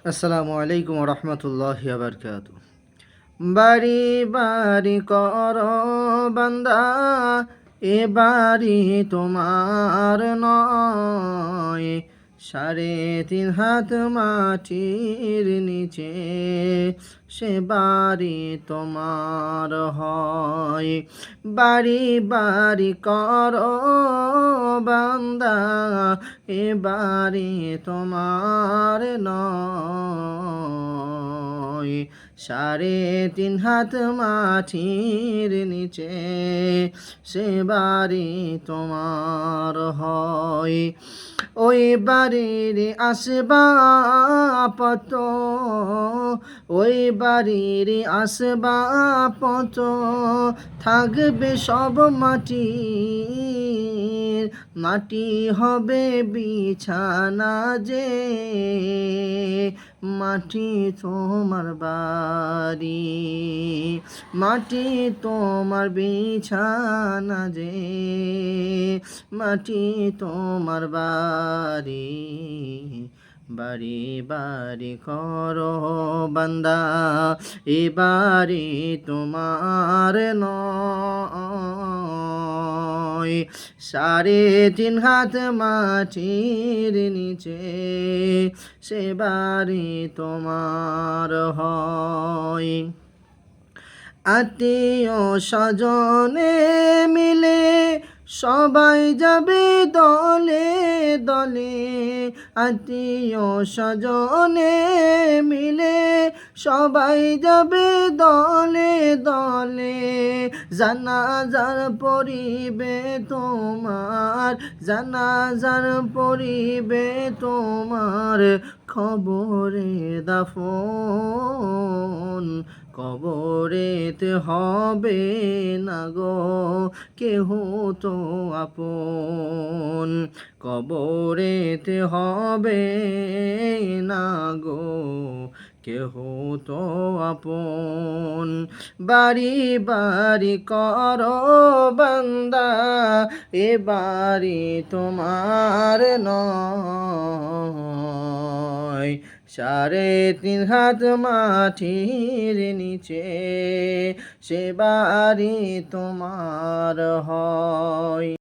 আসসালামু আলাইকুম রহমতুল্লাহি বারকাতু। বাড়ি বাড়ি কর বান্দা, এ বাড়ি তোমার নয়। 3.5 হাত মাটির নিচে সে বাড়ি তোমার হয়। বাড়ি বাড়ি কর বান্দা, এ বাড়ি তোমার নয়। 3.5 হাত মাটির নিচে সে বাড়ি তোমার হয়। ওই বাড়ির আসবাবপত্র, ওই বাড়ির আসবাবপত্র থাকবে সব মাটির। মাটি হবে বিছানা যে, মাটি তোমার বাড়ি। মাটি তোমার বিছানা যে, মাটি তোমার বাড়ি। বাড়ি বাড়ি করো বান্দা, এ বাড়ি তোমার নয়। 3.5 হাত মাটির নিচে সে বাড়ি তোমার হয়। আত্মীয় স্বজনে মিলে সবাই যাবে দলে দলে। আত্মীয় স্বজনে মিলে সবাই যাবে দলে দলে। জানাজার পড়িবে তোমার, জানাজার পড়িবে তোমার, খবরে দাফন। কবরেতে হবে না গো কেহ তো আপন। কবরেতে হবে না গো কেহ তো আপন। বাড়ি বাড়ি করো বান্দা, এ বাড়ি তোমার নয়। 3.5 হাত মাটির নিচে সে বাড়ি তোমার হয়।